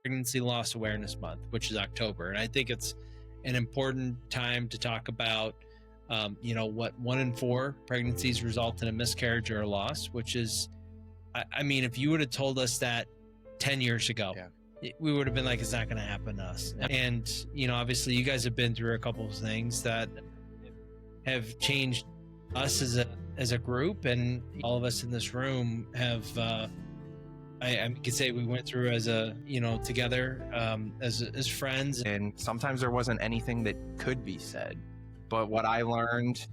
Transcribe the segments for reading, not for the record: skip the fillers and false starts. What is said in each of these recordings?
Pregnancy Loss Awareness Month, which is October. And I think it's an important time to talk about, what 1 in 4 pregnancies result in a miscarriage or a loss, which is, I mean, if you would have told us that 10 years ago, we would have been like, it's not going to happen to us. And, obviously you guys have been through a couple of things that have changed us as a group, and all of us in this room have, I could say we went through as together, as friends. And sometimes there wasn't anything that could be said. But what I learned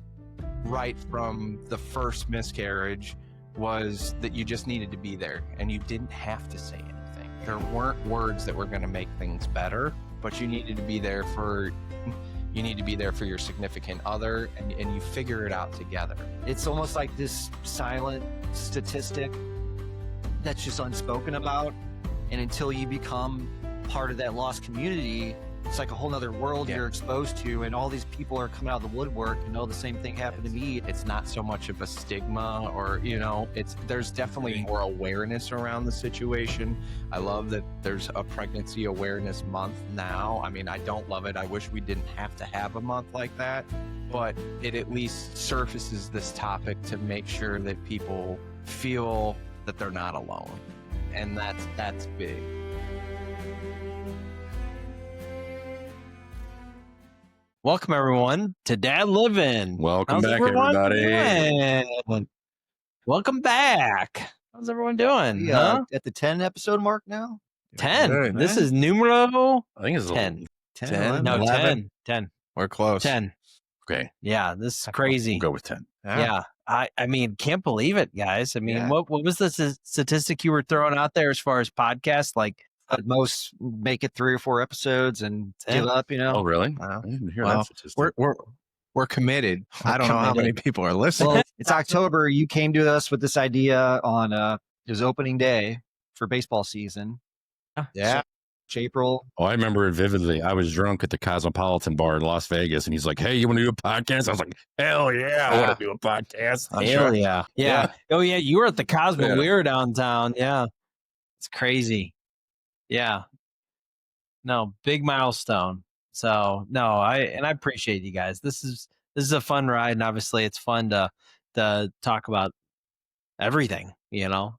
right from the first miscarriage was that you just needed to be there, and you didn't have to say anything. There weren't words that were going to make things better, but you needed to be there for your significant other, and you figure it out together. It's almost like this silent statistic that's just unspoken about, and until you become part of that lost community, it's like a whole nother world you're exposed to, and all these people are coming out of the woodwork and know the same thing happened to me. It's not so much of a stigma, or there's definitely more awareness around the situation. I love that there's a pregnancy awareness month now. I mean, I don't love it. I wish we didn't have to have a month like that, but it at least surfaces this topic to make sure that people feel that they're not alone, and that's big. Welcome everyone to Dad Living. Welcome back, everybody. Doing? Welcome back. How's everyone doing? At the 10 episode mark now? 10. Good, this is numero. I think it's 10. 10? No, 11. 10. We're close. 10. Okay. Yeah, this is crazy. We'll go with 10. Yeah. I mean, can't believe it, guys. I mean, what was the statistic you were throwing out there as far as podcasts? Like, At most, make it 3 or 4 episodes and give up, Oh, really? Wow. I didn't hear Well, that statistic. We're committed. I don't know how many people are listening. Well, it's October. You came to us with this idea on it was opening day for baseball season. Yeah. So, April. Oh, I remember it vividly. I was drunk at the Cosmopolitan Bar in Las Vegas, and he's like, "Hey, you want to do a podcast?" I was like, "Hell yeah, I want to do a podcast." hell yeah. Oh yeah, you were at the Cosmo. We were downtown. Yeah, it's crazy. Yeah. No, big milestone. So no, I appreciate you guys. This is a fun ride, and obviously it's fun to talk about everything,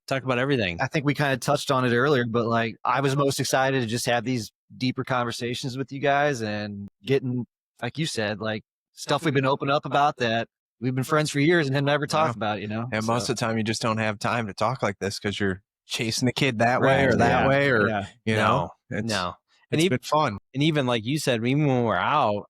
talk about everything. I think we kind of touched on it earlier, but like I was most excited to just have these deeper conversations with you guys and getting, like you said, like stuff we've been open up about that we've been friends for years and have never talked about, And most of the time you just don't have time to talk like this because you're chasing the kid that way or that way, or, it's been fun. And even like you said, even when we're out,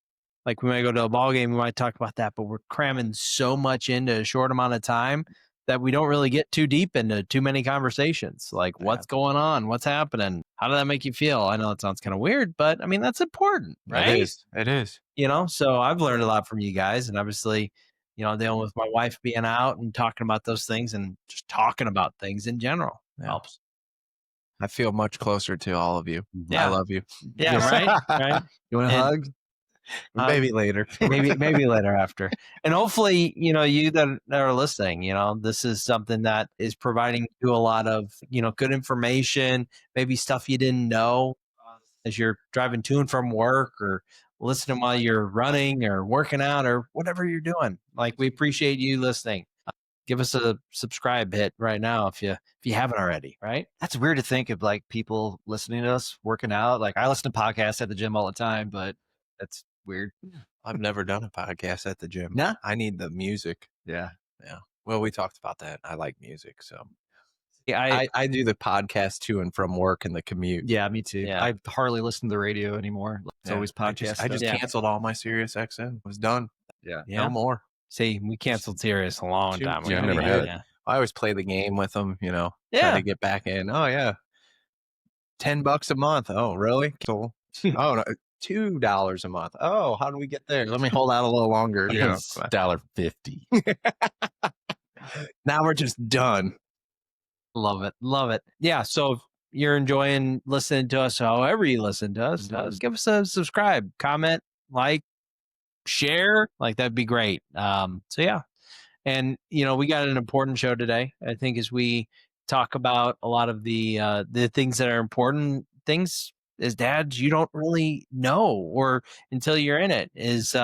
like we might go to a ball game, we might talk about that, but we're cramming so much into a short amount of time that we don't really get too deep into too many conversations. Like what's going on? What's happening? How did that make you feel? I know it sounds kind of weird, but I mean, that's important, right? It is. So I've learned a lot from you guys, and obviously, dealing with my wife being out and talking about those things and just talking about things in general helps. I feel much closer to all of you. Yeah. I love you. Yeah, right? You want a hug? Maybe later. maybe later after. And hopefully, you that are listening, this is something that is providing you a lot of, good information, maybe stuff you didn't know as you're driving to and from work, or listening while you're running or working out or whatever you're doing. Like, we appreciate you listening. Give us a subscribe hit right now if you haven't already, right? That's weird to think of, like people listening to us working out. Like I listen to podcasts at the gym all the time, but that's weird. I've never done a podcast at the gym. No? I need the music. Yeah. Well, we talked about that. I like music, so Yeah, I do the podcast to and from work and the commute. Yeah, me too. Yeah. I hardly listen to the radio anymore. It's always podcast. I just stuff. canceled all my Sirius XM. It was done. Yeah. No more. See, we canceled Sirius a long time ago. Yeah, I never had it. Yeah. I always play the game with them, try Yeah. to get back in. Oh yeah. $10 a month. Oh, really? Cool. Oh no. $2 a month. Oh, how do we get there? Let me hold out a little longer. $1.50. Now we're just done. Love it. Yeah, so if you're enjoying listening to us, however you listen to us, give us a subscribe, comment, like, share. Like, that'd be great. So yeah. And we got an important show today, I think, as we talk about a lot of the things that are important things as dads you don't really know, or until you're in it, is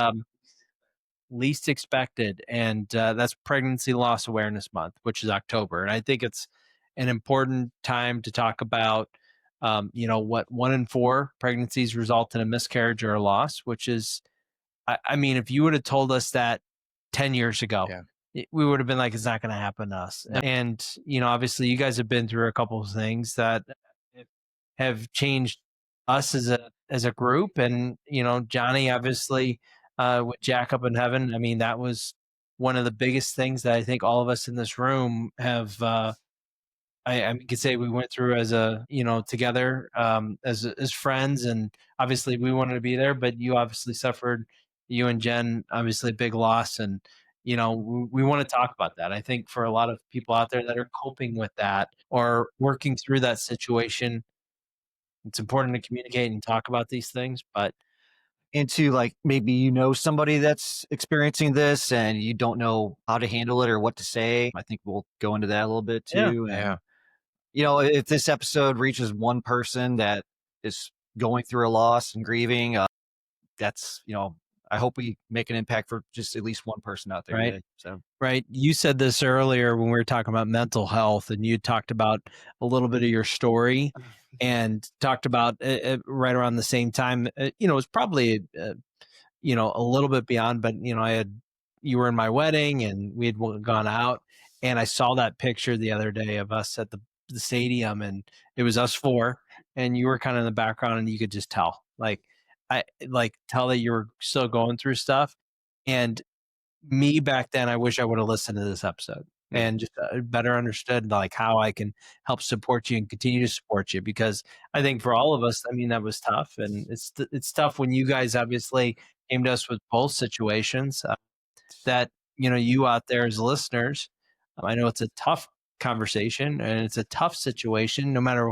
least expected. And that's Pregnancy Loss Awareness Month, which is October. And I think it's an important time to talk about, what 1 in 4 pregnancies result in a miscarriage or a loss, which is, I mean, if you would have told us that 10 years ago, Yeah. we would have been like, it's not going to happen to us. And, obviously you guys have been through a couple of things that have changed us as a group. And, Johnny, obviously, with Jack up in heaven, I mean, that was one of the biggest things that I think all of us in this room have, I could say we went through as together, as friends. And obviously we wanted to be there, but you obviously suffered, you and Jen, obviously a big loss. And, we want to talk about that. I think for a lot of people out there that are coping with that or working through that situation, it's important to communicate and talk about these things. But Into like maybe somebody that's experiencing this and you don't know how to handle it or what to say. I think we'll go into that a little bit Yeah. too. Yeah. And if this episode reaches one person that is going through a loss and grieving, that's I hope we make an impact for just at least one person out there Right. today. So Right. You said this earlier when we were talking about mental health, and you talked about a little bit of your story and talked about right around the same time. It was probably, a little bit beyond, but, you were in my wedding and we had gone out, and I saw that picture the other day of us at the stadium, and it was us four, and you were kind of in the background, and you could just tell, tell that you were still going through stuff. And me back then, I wish I would have listened to this episode and just better understood like how I can help support you and continue to support you, because I think for all of us, I mean, that was tough. And it's tough when you guys obviously came to us with both situations, that, you out there as listeners, I know it's a tough conversation and it's a tough situation no matter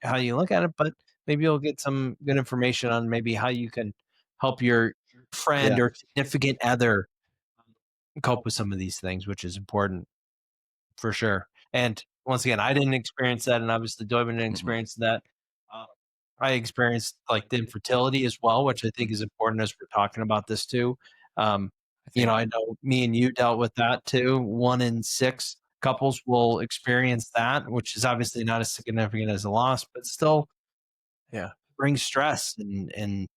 how you look at it, but maybe you'll get some good information on maybe how you can help your friend Yeah. or significant other cope with some of these things, which is important for sure. And once again, I didn't experience that, and obviously Doyman didn't experience that. Uh, I experienced like the infertility as well, which I think is important as we're talking about this too. Um, I know me and you dealt with that too. 1 in 6 couples will experience that, which is obviously not as significant as a loss, but still, Yeah. brings stress and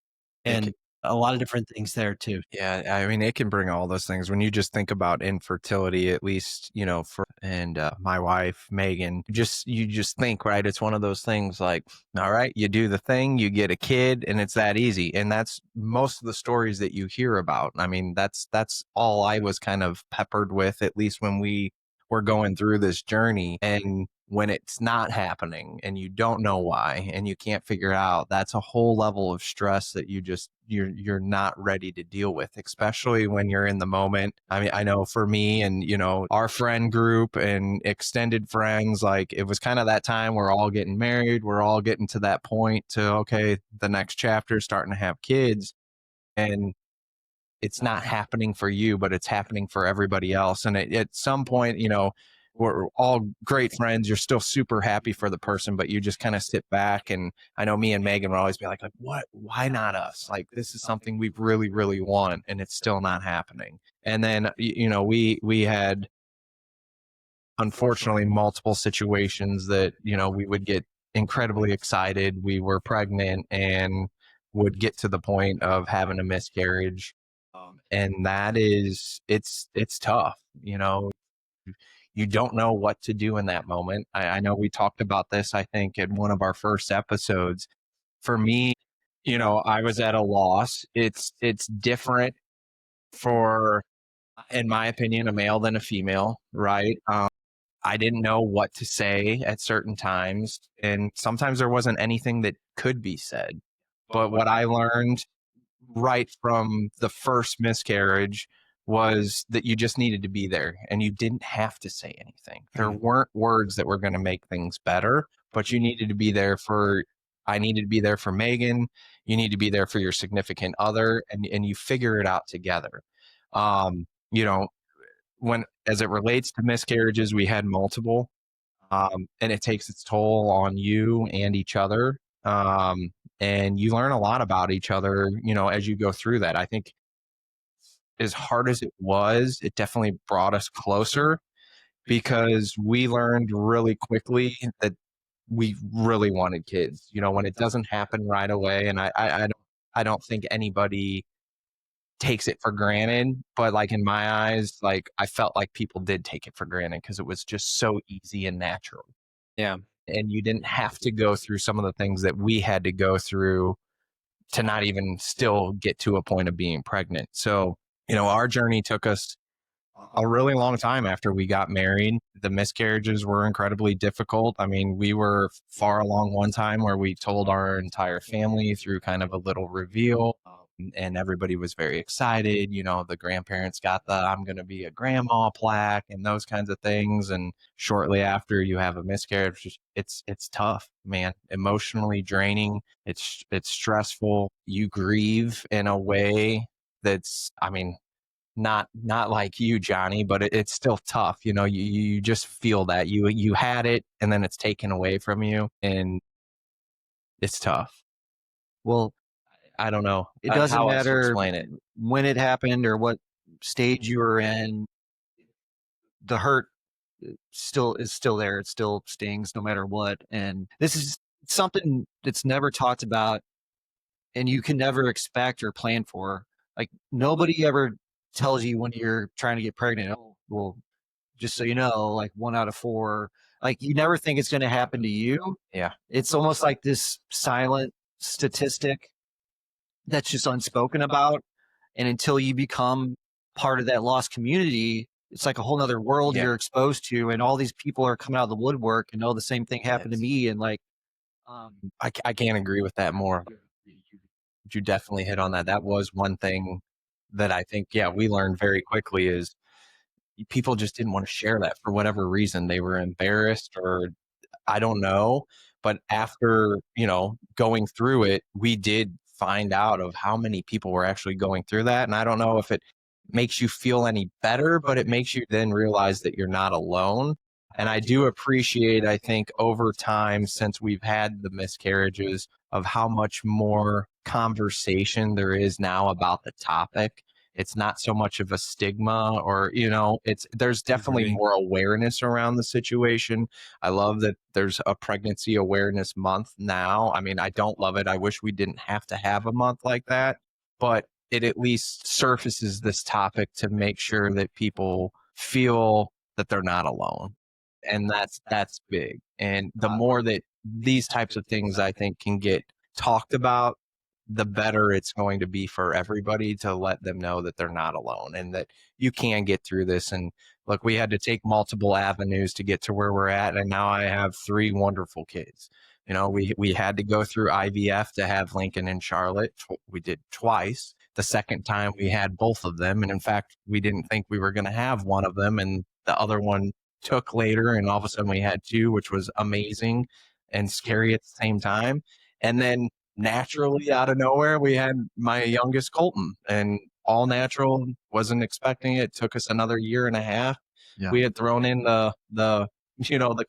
It a lot of different things there too. Yeah, I mean, it can bring all those things. When you just think about infertility, at least, for my wife, Megan, you just think, right? It's one of those things like, all right, you do the thing, you get a kid, and it's that easy. And that's most of the stories that you hear about. I mean, that's all I was kind of peppered with, at least when we were going through this journey. And when it's not happening and you don't know why and you can't figure it out, that's a whole level of stress that you're not ready to deal with, especially when you're in the moment. I mean, I know for me and our friend group and extended friends, like it was kind of that time we're all getting married, we're all getting to that point to, okay, the next chapter, starting to have kids, and it's not happening for you, but it's happening for everybody else. And at some point, we're all great friends. You're still super happy for the person, but you just kind of sit back. And I know me and Megan would always be like, what? Why not us? Like, this is something we really, really want, and it's still not happening. And then, we had, unfortunately, multiple situations that, we would get incredibly excited. We were pregnant and would get to the point of having a miscarriage. And that is, it's tough. You don't know what to do in that moment. I know we talked about this, I think, in one of our first episodes. For me, I was at a loss. It's different for, in my opinion, a male than a female, right? I didn't know what to say at certain times, and sometimes there wasn't anything that could be said. But what I learned right from the first miscarriage was that you just needed to be there and you didn't have to say anything. There weren't words that were going to make things better, but you needed to be there I needed to be there for Megan. You need to be there for your significant other, and you figure it out together. Um, you know, as it relates to miscarriages, we had multiple, and it takes its toll on you and each other. And you learn a lot about each other, as you go through that. I think as hard as it was, it definitely brought us closer because we learned really quickly that we really wanted kids. When it doesn't happen right away, and I don't think anybody takes it for granted, but like in my eyes, like I felt like people did take it for granted because it was just so easy and natural. Yeah. And you didn't have to go through some of the things that we had to go through to not even still get to a point of being pregnant. So, our journey took us a really long time after we got married. The miscarriages were incredibly difficult. I mean, we were far along one time where we told our entire family through kind of a little reveal, and everybody was very excited. The grandparents got the "I'm going to be a grandma" plaque and those kinds of things. And shortly after you have a miscarriage, it's tough, man. Emotionally draining. It's stressful. You grieve in a way that's, I mean, not like you, Johnny, but it's still tough. You just feel that you had it and then it's taken away from you, and it's tough. Well, I don't know it doesn't how else to matter explain it. when it happened or what stage you were in. The hurt still there. It still stings no matter what. And this is something that's never talked about and you can never expect or plan for. Like nobody ever tells you when you're trying to get pregnant, oh, well, just so you know, like 1 out of 4, like you never think it's going to happen to you. Yeah. It's almost like this silent statistic that's just unspoken about. And until you become part of that lost community, it's like a whole nother world Yeah. you're exposed to. And all these people are coming out of the woodwork and know the same thing happened to me. And like, I can't agree with that more. You definitely hit on that. That was one thing that I think, yeah, we learned very quickly is people just didn't want to share that for whatever reason. They were embarrassed or I don't know. But after, going through it, we did find out of how many people were actually going through that. And I don't know if it makes you feel any better, but it makes you then realize that you're not alone. And I do appreciate, I think, over time, since we've had the miscarriages, of how much more conversation there is now about the topic. It's not so much of a stigma or, there's definitely more awareness around the situation. I love that there's a pregnancy awareness month now. I mean, I don't love it. I wish we didn't have to have a month like that, but it at least surfaces this topic to make sure that people feel that they're not alone. And that's big. And the more that these types of things I think can get talked about, the better it's going to be for everybody to let them know that they're not alone and that you can get through this. And look, we had to take multiple avenues to get to where we're at. And now I have 3 wonderful kids. We had to go through IVF to have Lincoln and Charlotte. We did twice. The second time we had both of them. And in fact, we didn't think we were going to have one of them. And the other one took later. And all of a sudden we had 2, which was amazing and scary at the same time. And then naturally out of nowhere, we had my youngest Colton, and all natural. Wasn't expecting it. Took us another year and a half. Yeah. We had thrown in the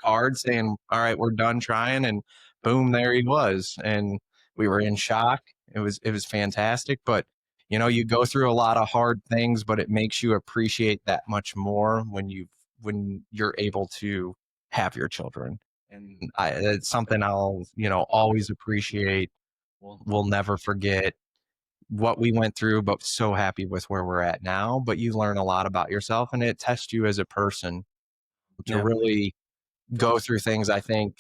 card saying, all right, we're done trying, and boom, there he was. And we were in shock. It was fantastic. But you go through a lot of hard things, but it makes you appreciate that much more when you're able to have your children. And it's something I'll always appreciate. We'll never forget what we went through, but so happy with where we're at now. But you learn a lot about yourself, and it tests you as a person to really go through things, I think,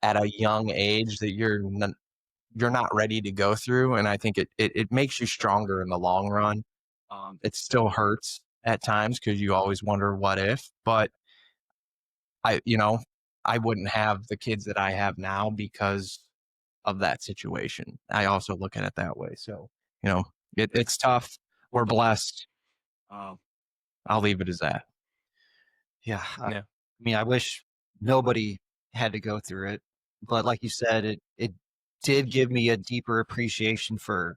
at a young age that you're not ready to go through. And I think it makes you stronger in the long run. It still hurts at times because you always wonder what if, but I wouldn't have the kids that I have now because of that situation. I also look at it that way. So, it's tough. We're blessed. I'll leave it as that. yeah. Yeah. I mean, I wish nobody had to go through it, but like you said, it did give me a deeper appreciation for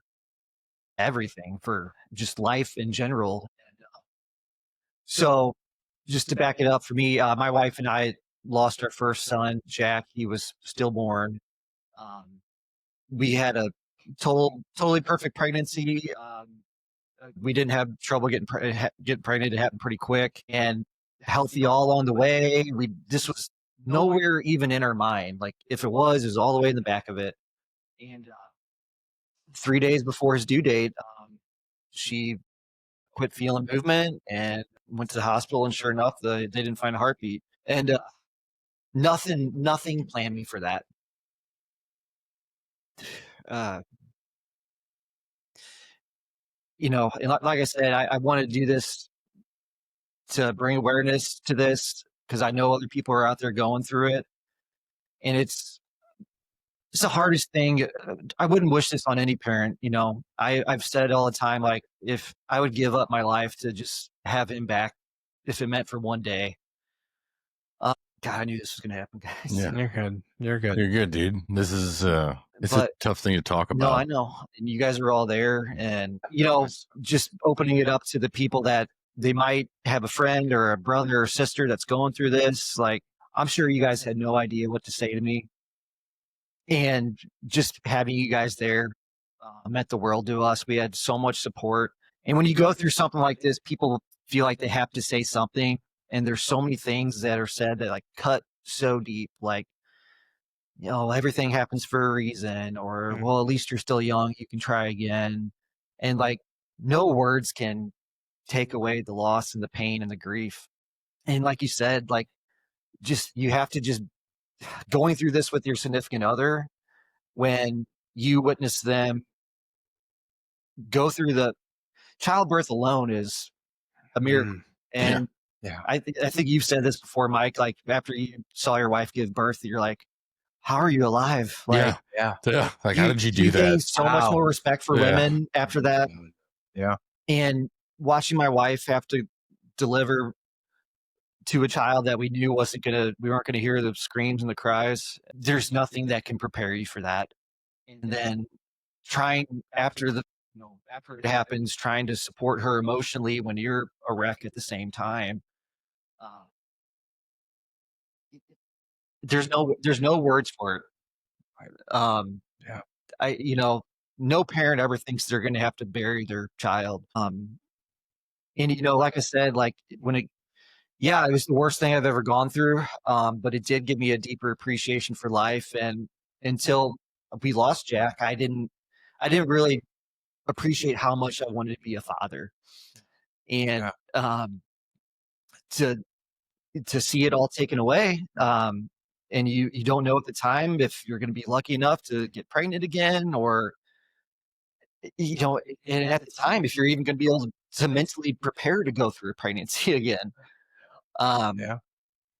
everything, for just life in general. So just to back it up for me, my wife and I lost our first son, Jack. He was stillborn. Um, we had a totally perfect pregnancy. We didn't have trouble getting pregnant. It happened pretty quick and healthy all on the way. This was nowhere even in our mind. Like if it was all the way in the back of it. And 3 days before his due date, she quit feeling movement and went to the hospital. And sure enough, they didn't find a heartbeat. And nothing planned me for that. And like I said, I wanted to do this to bring awareness to this because I know other people are out there going through it, and it's the hardest thing. I wouldn't wish this on any parent. I've said all the time, like if I would give up my life to just have him back, if it meant for one day. God, I knew this was going to happen, guys. Yeah. You're good. You're good. You're good, dude. This is it's a But- tough thing to talk No, about. I know. And you guys are all there. And, just opening it up to the people that they might have a friend or a brother or sister that's going through this. Like, I'm sure you guys had no idea what to say to me. And just having you guys there meant the world to us. We had so much support. And when you go through something like this, people feel like they have to say something. And there's so many things that are said that like cut so deep, like, everything happens for a reason, or, well, at least you're still young, you can try again. And like, no words can take away the loss and the pain and the grief. And like you said, like, you have to just going through this with your significant other, when you witness them go through the childbirth alone is a miracle. And Yeah. I think you've said this before, Mike, like after you saw your wife give birth, you're like, how are you alive? Like, yeah. Like, how did you do gain that? so much more respect for women after that. Yeah. And watching my wife have to deliver to a child that we knew we weren't gonna hear the screams and the cries. There's nothing that can prepare you for that. And then trying after it happens, trying to support her emotionally when you're a wreck at the same time. There's no words for it. No parent ever thinks they're going to have to bury their child. And like I said, like it was the worst thing I've ever gone through. But it did give me a deeper appreciation for life. And until we lost Jack, I didn't really appreciate how much I wanted to be a father. And to see it all taken away, and you don't know at the time if you're going to be lucky enough to get pregnant again, or and at the time if you're even going to be able to mentally prepare to go through a pregnancy again.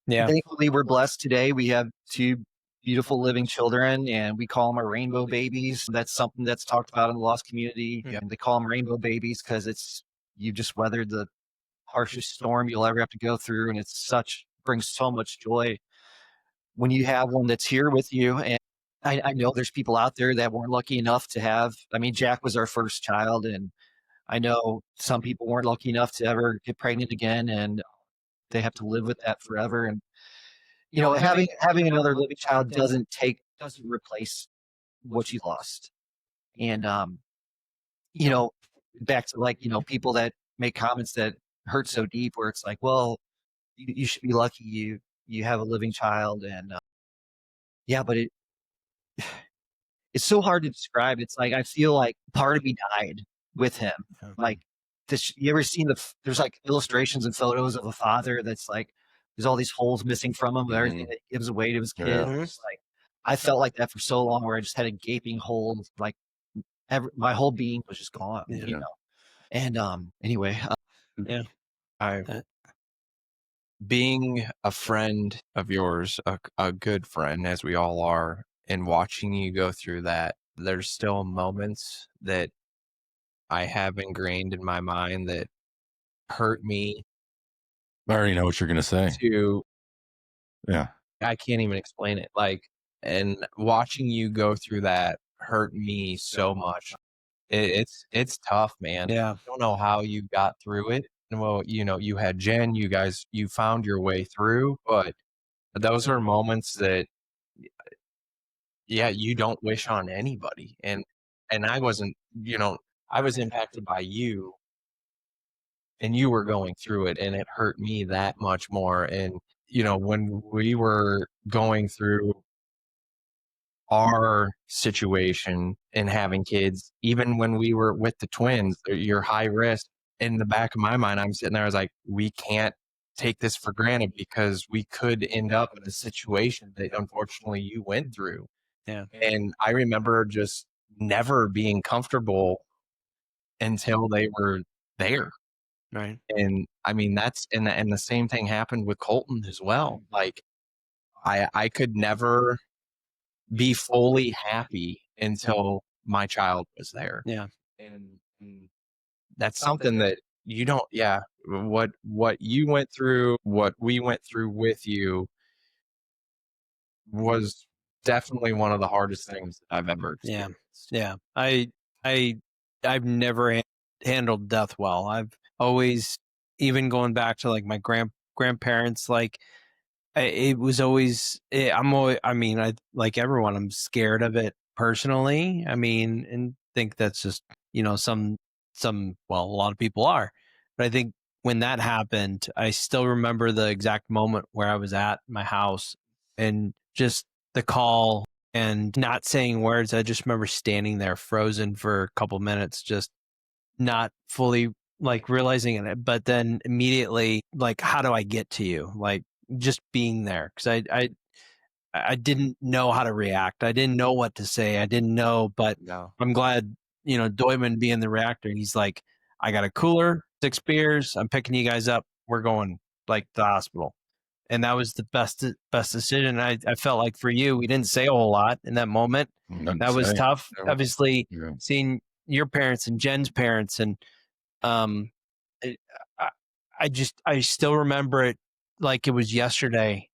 Thankfully, we're blessed today. We have 2 beautiful living children, and we call them our rainbow babies. That's something that's talked about in the lost community. And they call them rainbow babies because you've just weathered the harshest storm you'll ever have to go through, and brings so much joy when you have one that's here with you. And I know there's people out there that weren't lucky enough to have. I mean, Jack was our first child, and I know some people weren't lucky enough to ever get pregnant again, and they have to live with that forever. And having another living child doesn't replace what you lost. And back to like people that make comments that hurt so deep, where it's like, well, you should be lucky you have a living child. And but it's so hard to describe. It's like I feel like part of me died with him. Like this, you ever seen there's like illustrations and photos of a father that's like there's all these holes missing from him, everything that he gives away to his kids. It's like I felt like that for so long, where I just had a gaping hole, like my whole being was just gone. And anyway, being a friend of yours, a good friend, as we all are, and watching you go through that, there's still moments that I have ingrained in my mind that hurt me. I already know what you're going to say. I can't even explain it. Like, and watching you go through that hurt me so much. It's tough, man. I don't know how you got through it. Well, you had Jen, you found your way through, but those are moments that yeah, you don't wish on anybody. And I wasn't, you know, I was impacted by you and you were going through it and it hurt me that much more. And, you know, when we were going through our situation and having kids, even when we were with the twins, you're high risk. In the back of my mind, I'm sitting there, I was like, we can't take this for granted because we could end up in a situation that unfortunately you went through. Yeah. And I remember just never being comfortable until they were there. Right. And I mean, and the same thing happened with Colton as well. Like I could never be fully happy until my child was there. Yeah. And that's something that you don't, yeah, what you went through, what we went through with you was definitely one of the hardest things I've ever Yeah. experienced. Yeah. I've never handled death well. I've always, even going back to like my grandparents, like it was always, I'm always, I mean, I, like everyone, I'm scared of it personally. I mean, and think that's just, well, a lot of people are, but I think when that happened, I still remember the exact moment where I was at my house and just the call and not saying words. I just remember standing there frozen for a couple minutes, just not fully like realizing it, but then immediately like, how do I get to you? Like just being there. Cause I didn't know how to react. I didn't know what to say. I didn't know, but No. I'm glad, Doyman being the reactor, he's like, I got a cooler, 6 beers. I'm picking you guys up. We're going like to the hospital. And that was the best decision. I felt like for you, we didn't say a whole lot in that moment. Nothing That to was say. tough. Yeah. Obviously, Yeah. seeing your parents and Jen's parents, and it, I, I still remember it like it was yesterday,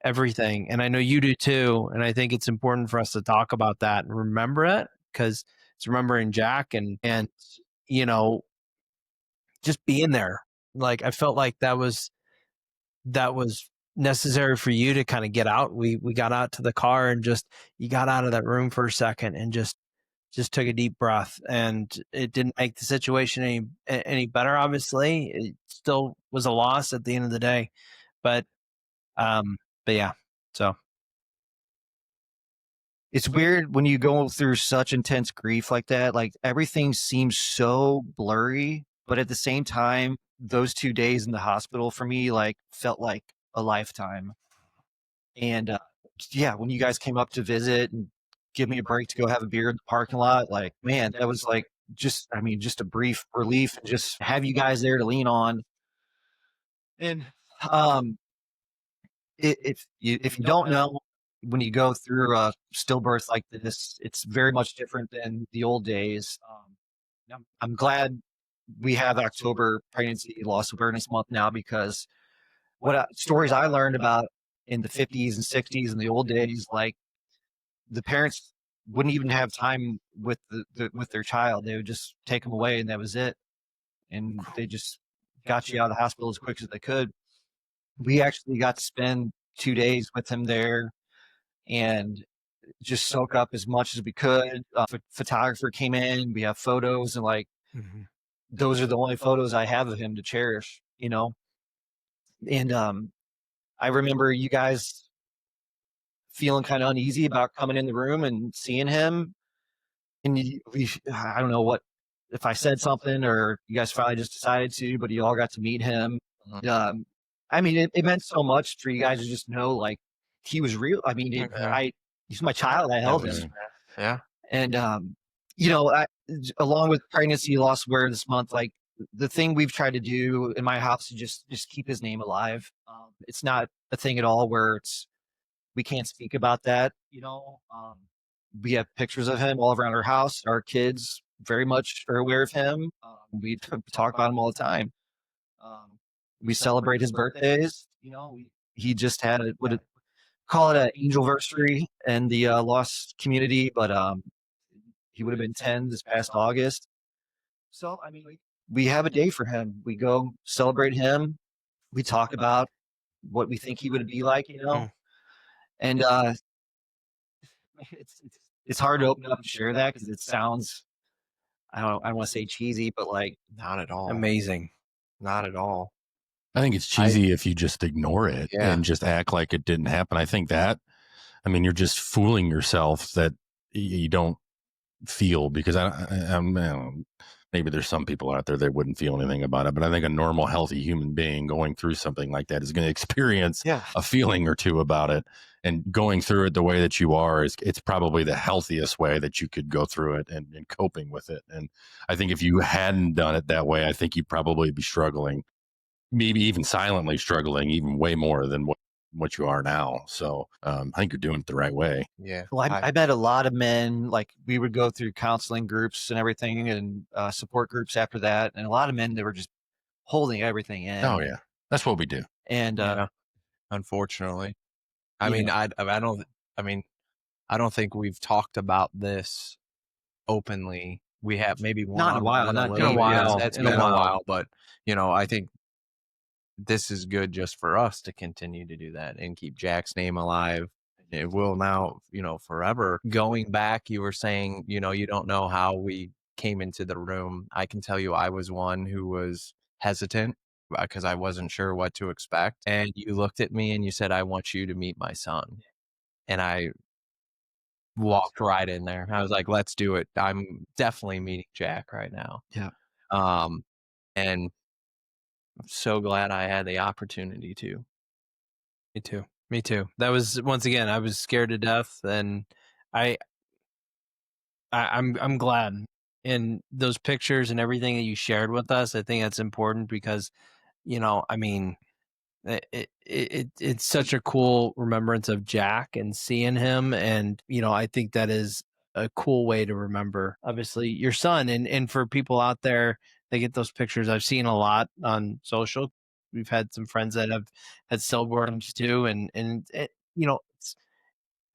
everything. And I know you do too. And I think it's important for us to talk about that and remember it, because it's remembering Jack and, you know, just being there. Like, I felt like that was necessary for you to kind of get out. We got out to the car and just, you got out of that room for a second and just took a deep breath, and it didn't make the situation any better. Obviously, it still was a loss at the end of the day, but yeah. So It's weird when you go through such intense grief like that. Like everything seems so blurry, but at the same time, those 2 days in the hospital for me like felt like a lifetime. And yeah, when you guys came up to visit and give me a break to go have a beer in the parking lot, like man, that was like just, I mean, just a brief relief and just have you guys there to lean on. And um, if you don't know, when you go through a stillbirth like this, it's very much different than the old days. I'm glad we have October Pregnancy Loss Awareness Month now, because stories I learned about in the 50s and 60s and the old days, like the parents wouldn't even have time with with their child. They would just take them away and that was it. And they just got you out of the hospital as quick as they could. We actually got to spend 2 days with him there and just soak up as much as we could. Photographer came in, we have photos, and like those are the only photos I have of him to cherish, you know. And I remember you guys feeling kind of uneasy about coming in the room and seeing him, and I don't know what, if I said something or you guys finally just decided to, but you all got to meet him. I mean, it meant so much for you guys to just know, like, he was real. I mean, he's my child. I held him. Yeah. And, you know, along with Pregnancy Loss Awareness Month, like the thing we've tried to do in my house is just keep his name alive. It's not a thing at all where we can't speak about that. You know, we have pictures of him all around our house. Our kids very much are aware of him. We talk about him all the time. We celebrate his birthdays. You know, he just had call it an angelversary in the lost community, but he would have been 10 this past August. So I mean, we have a day for him. We go celebrate him. We talk about what we think he would be like, you know. And it's hard to open up and share that because it sounds, I want to say cheesy, but like Not at all. Amazing. Not at all. I think it's cheesy if you just ignore it Yeah. and just act like it didn't happen. I think that, I mean, you're just fooling yourself that you don't feel, because maybe there's some people out there that wouldn't feel anything about it, but I think a normal, healthy human being going through something like that is going to experience a feeling or two about it. And going through it the way that you are it's probably the healthiest way that you could go through it and coping with it. And I think if you hadn't done it that way, I think you'd probably be struggling, maybe even silently struggling, even way more than what you are now. So I think you're doing it the right way. Yeah. Well, I met a lot of men, like we would go through counseling groups and everything and support groups after that. And a lot of men that were just holding everything in. Oh yeah. That's what we do. And unfortunately, I mean, I don't think we've talked about this openly. We have maybe one Not in a while, one not little in a bit. while. It's In been a a while. while, but I think this is good just for us to continue to do that and keep Jack's name alive. It will now, forever. Going back, you were saying, you don't know how we came into the room. I can tell you I was one who was hesitant because I wasn't sure what to expect. And you looked at me and you said, I want you to meet my son. And I walked right in there. I was like, let's do it. I'm definitely meeting Jack right now. Yeah. And I'm so glad I had the opportunity to. Me too. That was, once again, I was scared to death, and I'm glad. And those pictures and everything that you shared with us, I think that's important because, I mean, it's such a cool remembrance of Jack and seeing him, and I think that is a cool way to remember, obviously, your son. And for people out there, they get those pictures. I've seen a lot on social. We've had some friends that have had stillborns too, and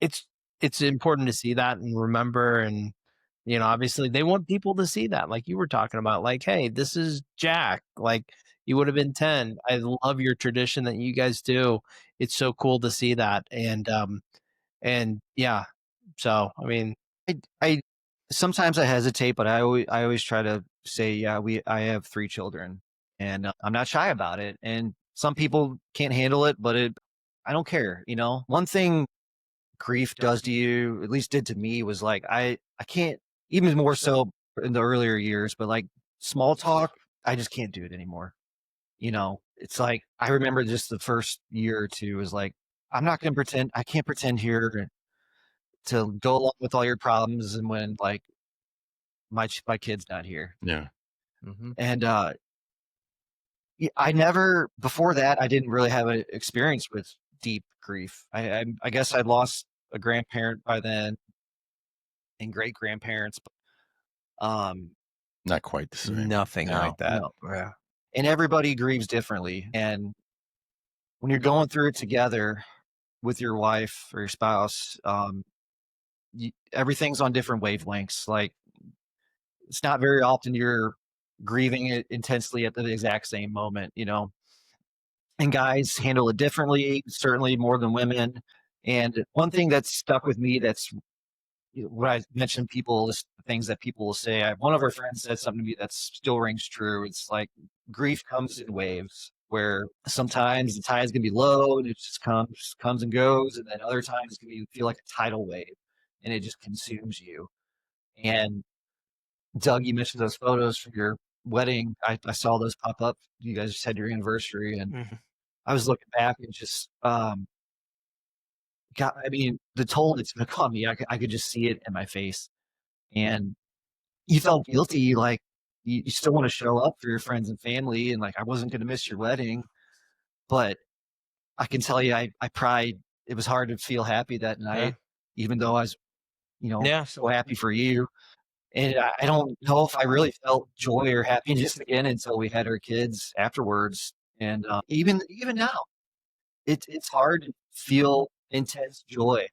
it's important to see that and remember. And obviously they want people to see that, like you were talking about, like, hey, this is Jack, like you would have been 10. I love your tradition that you guys do. It's so cool to see that. And yeah, so I mean, I sometimes I hesitate, but I always try to say, yeah, I have 3 children, and I'm not shy about it. And some people can't handle it, but I don't care. One thing grief does to you, at least did to me, was like I can't, even more so in the earlier years, but like small talk, I just can't do it anymore. It's like I remember just the first year or two was like, I'm not going to pretend. I can't pretend here to go along with all your problems, and when like my kid's not here. Yeah. Mm-hmm. And I never, before that, I didn't really have an experience with deep grief. I guess I'd lost a grandparent by then and great grandparents, but Not quite the same. nothing like that. no. Yeah. And everybody grieves differently. And when you're going through it together with your wife or your spouse, everything's on different wavelengths. Like it's not very often you're grieving it intensely at the exact same moment, and guys handle it differently, certainly more than women. And one thing that's stuck with me, that's what I mentioned, things that people will say. One of our friends said something to me that still rings true. It's like grief comes in waves, where sometimes the tide's gonna be low and it just comes and goes, and then other times it's gonna feel like a tidal wave, and it just consumes you. And Doug, you mentioned those photos from your wedding. I saw those pop up. You guys just had your anniversary, and I was looking back and just, God, I mean, the toll it's going to come me, I could just see it in my face. And you felt guilty, like you still want to show up for your friends and family. And like, I wasn't going to miss your wedding, but I can tell you, I cried. It was hard to feel happy that night, even though I was, so happy for you. And I don't know if I really felt joy or happiness again until we had our kids afterwards. And even now, it's hard to feel intense joy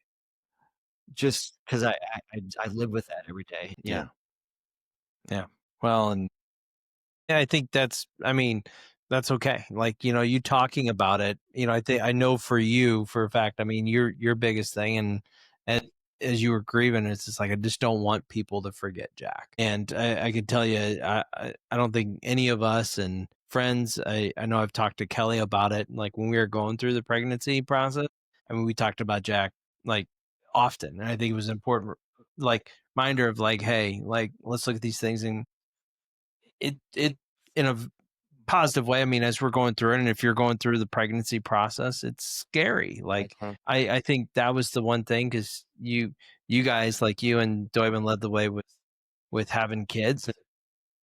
just because I live with that every day. Yeah. Well, and I think that's okay. Like, you talking about it, I know for you, for a fact, I mean, your biggest thing, and as you were grieving, it's just like, I just don't want people to forget Jack. And I can tell you, I don't think any of us and friends, I know I've talked to Kelly about it. Like when we were going through the pregnancy process, I mean, we talked about Jack like often. And I think it was important, like reminder of like, hey, like, let's look at these things, and it in a positive way. I mean, as we're going through it, and if you're going through the pregnancy process, it's scary. Like I think that was the one thing, because you guys, like you and Doyman, led the way with having kids.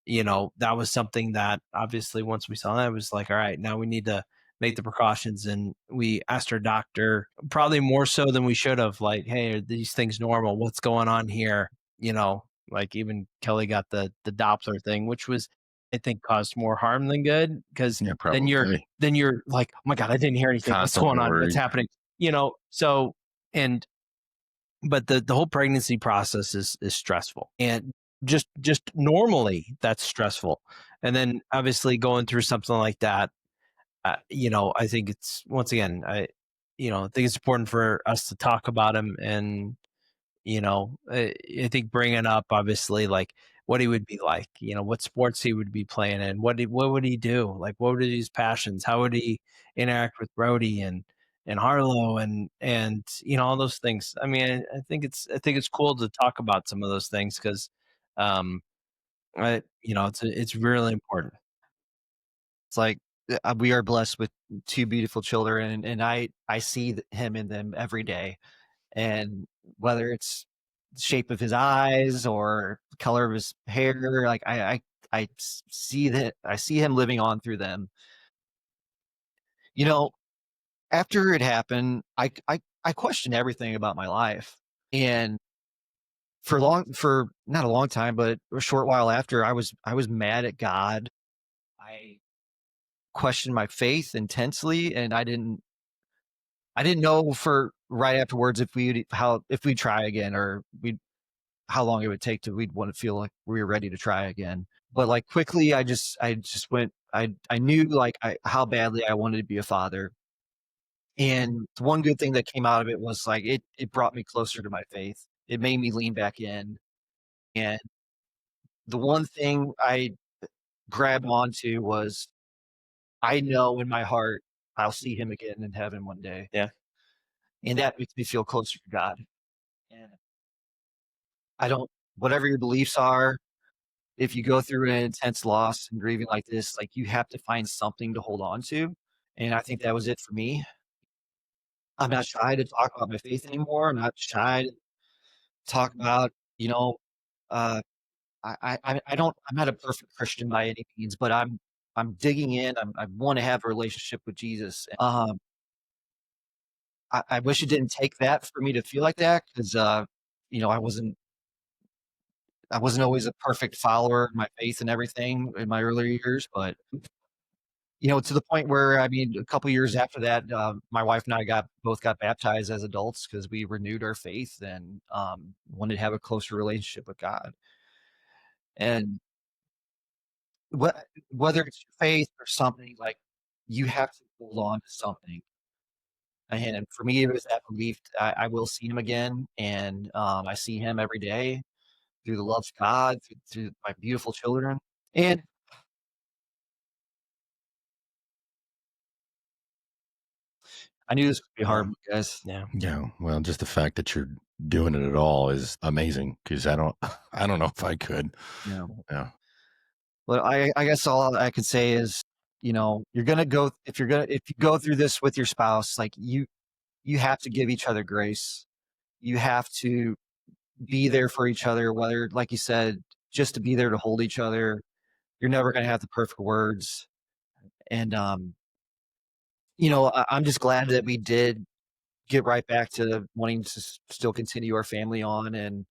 That was something that obviously once we saw that, it was like, all right, now we need to make the precautions. And we asked our doctor, probably more so than we should have, like, hey, are these things normal? What's going on here? Like even Kelly got the Doppler thing, which was, I think, caused more harm than good, because Yeah, then you're probably. then you're like, oh my God, I didn't hear anything. What's Constantly going on? What's worried. happening? So, and but the whole pregnancy process is stressful, and just normally that's stressful. And then obviously going through something like that, I think it's, once again, I think it's important for us to talk about him. And I think bringing up, obviously, like what he would be like, what sports he would be playing in, what would he do, like what would his passions, how would he interact with Brody and Harlow, and all those things. I mean, I think it's cool to talk about some of those things, because um it's really important. It's like we are blessed with two beautiful children, and I see him in them every day. And whether it's the shape of his eyes or the color of his hair, like see that, I see him living on through them. You know, after it happened, I questioned everything about my life. And for not a long time, but a short while after, I was mad at God. I questioned my faith intensely, and I didn't know for right afterwards if we'd try again, or we how long it would take to we'd want to feel like we were ready to try again. But like quickly, I just went. I knew like how badly I wanted to be a father. And the one good thing that came out of it was like it brought me closer to my faith. It made me lean back in. And the one thing I grabbed onto was, I know in my heart I'll see him again in heaven one day. Yeah. And that makes me feel closer to God. And I don't, whatever your beliefs are, if you go through an intense loss and grieving like this, like you have to find something to hold on to. And I think that was it for me. I'm not shy to talk about my faith anymore. I'm not shy to talk about, you know, uh, I don't, I'm not a perfect Christian by any means, but I'm digging in. I want to have a relationship with Jesus. I wish it didn't take that for me to feel like that, because, you know, I wasn't always a perfect follower of my faith and everything in my earlier years, but to the point where, I mean, a couple years after that, my wife and I both got baptized as adults because we renewed our faith and wanted to have a closer relationship with God. And whether it's your faith or something, like you have to hold on to something. And for me, it was that belief. I will see him again, and I see him every day through the love of God, through my beautiful children. And I knew this would be hard, guys. Yeah. Yeah. Well, just the fact that you're doing it at all is amazing, because I don't I don't know if I could. Yeah. Yeah. But I guess all I could say is, you're gonna go if you go through this with your spouse, like you have to give each other grace. You have to be there for each other, whether, like you said, just to be there to hold each other. You're never gonna have the perfect words. And I'm just glad that we did get right back to wanting to still continue our family on. And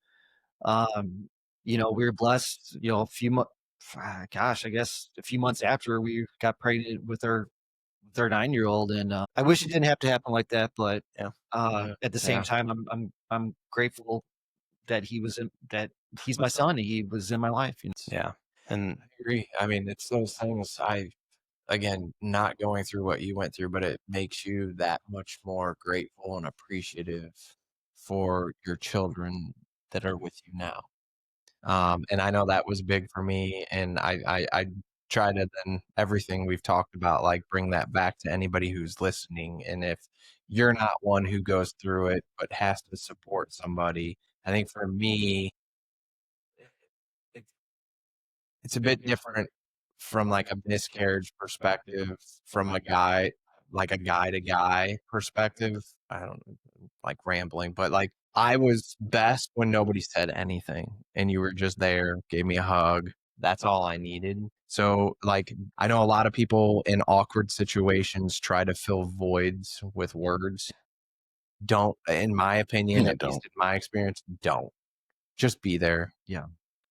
we were blessed, a few months, gosh, I guess a few months after we got pregnant with our 9-year-old. And I wish it didn't have to happen like that, but Yeah. at the same Yeah. time, I'm grateful that that he's my son. He was in my life. Yeah. And I agree. I mean, it's those things. Again, not going through what you went through, but it makes you that much more grateful and appreciative for your children that are with you now. And I know that was big for me. And I try to then everything we've talked about, like bring that back to anybody who's listening. And if you're not one who goes through it, but has to support somebody, I think for me, it's it's a bit different from like a miscarriage perspective, from a guy, like a guy to guy perspective. I don't know, like rambling, but like I was best when nobody said anything and you were just there, gave me a hug. That's all I needed. So, like, I know a lot of people in awkward situations try to fill voids with words. Don't, in my opinion, Yeah, at least don't. in my experience, don't. Just be there. Yeah.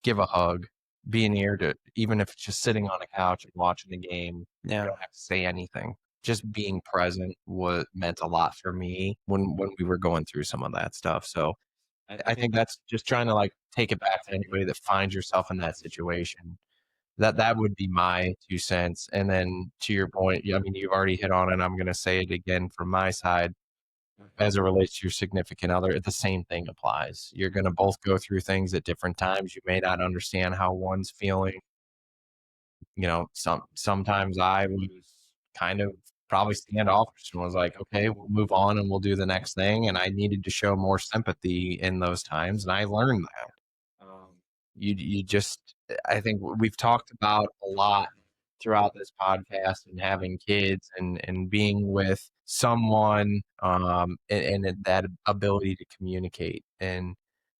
Give a hug. Be an ear to, even if it's just sitting on a couch and watching the game. You Yeah. don't have to say anything. Just being present was meant a lot for me when we were going through some of that stuff. So I think that's just trying to like take it back to anybody that finds yourself in that situation. That would be my 2 cents. And then to your point, I mean, you've already hit on it. I'm going to say it again from my side. As it relates to your significant other, the same thing applies. You're going to both go through things at different times. You may not understand how one's feeling. You know, sometimes I was kind of probably standoffish and was like, okay, we'll move on and we'll do the next thing. And I needed to show more sympathy in those times, and I learned that. You just, I think we've talked about a lot throughout this podcast, and having kids and being with someone, and that ability to communicate. And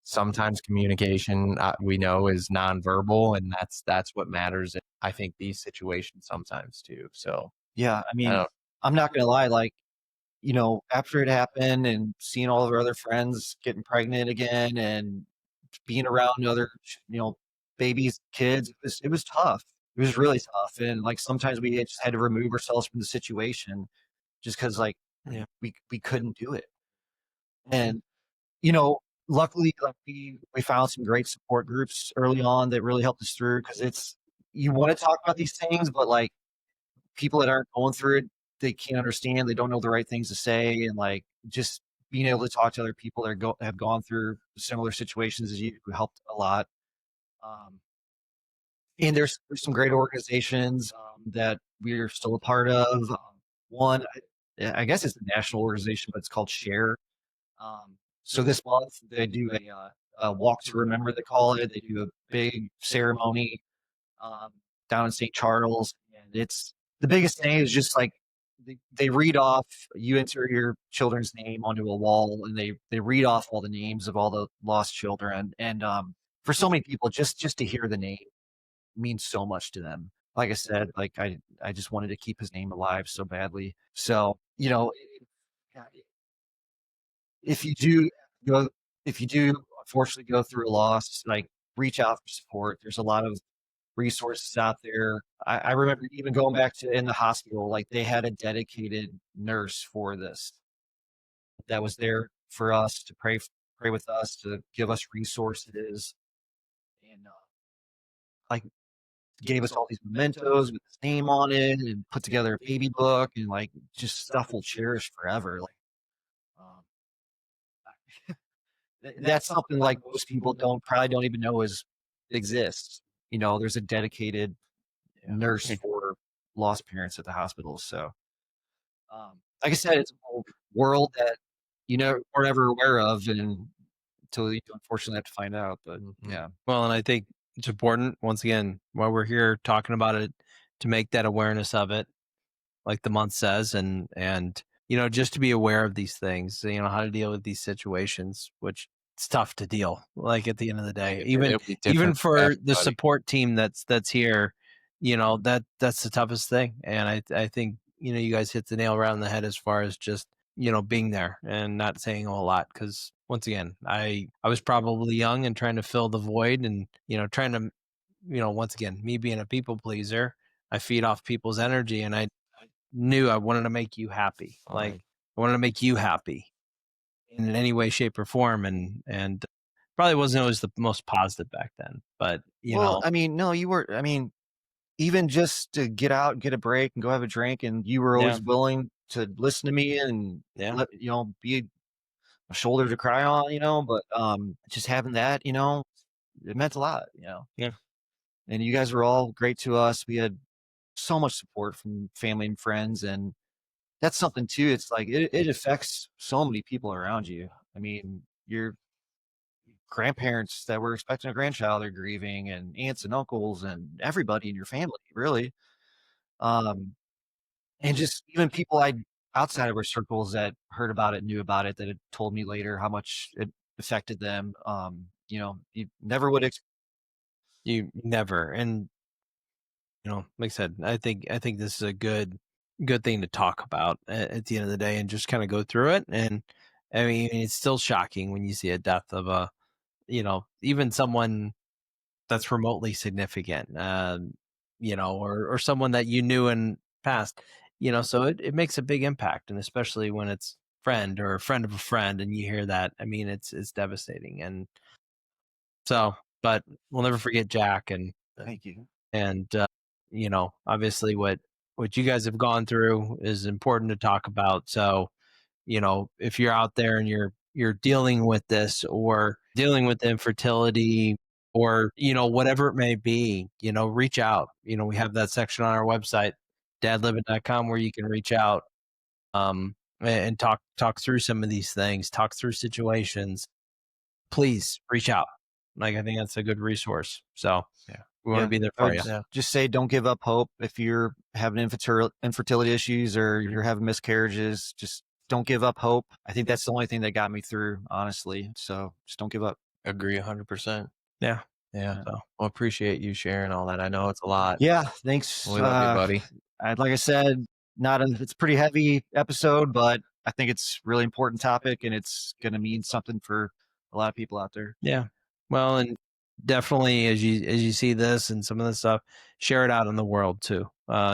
sometimes communication, we know, is nonverbal, and that's what matters. I think these situations sometimes too. So Yeah. I I mean, don't, I'm not going to lie. Like, after it happened and seeing all of our other friends getting pregnant again and being around other, babies, kids, it was tough. It was really tough. And like sometimes we just had to remove ourselves from the situation just because like Yeah. we couldn't do it. And, you know, luckily like we found some great support groups early on that really helped us through because you want to talk about these things, but like people that aren't going through it, they can't understand, they don't know the right things to say, and like just being able to talk to other people that have gone through similar situations as you helped a lot. Um, and there's some great organizations that we're still a part of. One, I guess it's a national organization, but it's called Share. So this month they do a walk to remember. They call it. They do a big ceremony um, down in St. Charles, and it's the biggest thing is just like they read off. You enter your children's name onto a wall, and they read off all the names of all the lost children. And for so many people, just to hear the name means so much to them. Like I said, like I just wanted to keep his name alive so badly. So if you do go, if you do unfortunately go through a loss, like reach out for support. There's a lot of resources out there. I remember even going back to in the hospital, like they had a dedicated nurse for this that was there for us to pray with us, to give us resources, and like gave us all these mementos with his name on it, and put together a baby book, and like just stuff we'll cherish forever. Like um, that's something like most people probably don't even know exists. There's a dedicated nurse for lost parents at the hospital. So, like I said, it's a whole world that we're never aware of, and until you unfortunately have to find out. But yeah, Well, and I think it's important, once again, while we're here talking about it, to make that awareness of it, like the month says, and just to be aware of these things, how to deal with these situations, which it's tough to deal. Like at the end of the day, even it'll be different for the everybody. support team that's here, that's the toughest thing. And I think you guys hit the nail right on the head as far as just being there and not saying a whole lot, because once again, I was probably young and trying to fill the void, and trying to once again, me being a people pleaser, I feed off people's energy, and I knew I wanted to make you happy. Like I wanted to make you happy in any way, shape, or form, and probably wasn't always the most positive back then. But I mean, no, you were. I mean, even just to get out, get a break, and go have a drink, and you were always willing to listen to me and Yeah. be shoulder to cry on, but just having that, it meant a lot, Yeah. And you guys were all great to us. We had so much support from family and friends, and that's something too. It's like it affects so many people around you. I mean, your grandparents that were expecting a grandchild are grieving, and aunts and uncles and everybody in your family, really. Um, and just even people outside of our circles that heard about it, knew about it, that had told me later how much it affected them. You never would You never. And like I said, I think this is a good thing to talk about at the end of the day, and just kind of go through it. And I mean, it's still shocking when you see a death of a, even someone that's remotely significant, or someone that you knew in past, so it makes a big impact. And especially when it's friend or a friend of a friend, and you hear that, I mean, it's devastating. And so, but we'll never forget Jack. And thank you. and obviously what you guys have gone through is important to talk about. So if you're out there and you're dealing with this, or dealing with infertility, or whatever it may be, reach out. We have that section on our website, dadliving.com, where you can reach out, and talk through some of these things, talk through situations. Please reach out. Like, I think that's a good resource. So Yeah. we want to be there for you. Just say, don't give up hope. If you're having infertility issues, or you're having miscarriages, just don't give up hope. I think that's the only thing that got me through, honestly. So just don't give up. Agree 100%. Yeah. Yeah. So, well, appreciate you sharing all that. I know it's a lot. Yeah. Thanks. We love you, buddy. Like I said, it's a pretty heavy episode, but I think it's a really important topic, and it's going to mean something for a lot of people out there. Yeah. Well, and definitely as you see this and some of this stuff, share it out in the world too.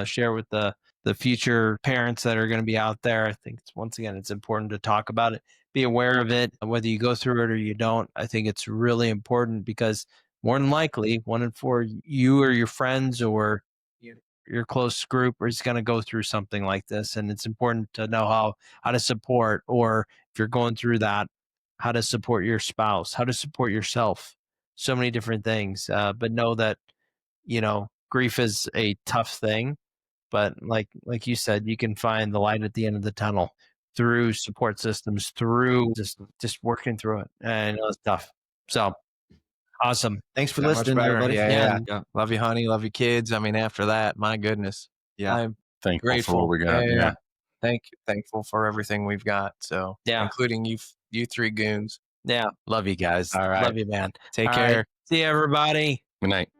Share with the future parents that are going to be out there. I think once again, it's important to talk about it, be aware of it, whether you go through it or you don't. I think it's really important, because more than likely 1 in 4, you or your friends or your close group is going to go through something like this. And it's important to know how to support, or if you're going through that, how to support your spouse, how to support yourself. So many different things. But know that, grief is a tough thing, but like you said, you can find the light at the end of the tunnel through support systems, through just working through it. And I know it's tough. So awesome. Thanks for That much listening, better. everybody. Yeah. Love you, honey. Love you, kids. I mean, after that, my goodness. Yeah. I'm Thankful grateful for what we got. Yeah. Thankful for everything we've got. So, Yeah. including you 3 goons. Yeah. Love you guys. All right. Love you, man. Take All care. right. See you, everybody. Good night.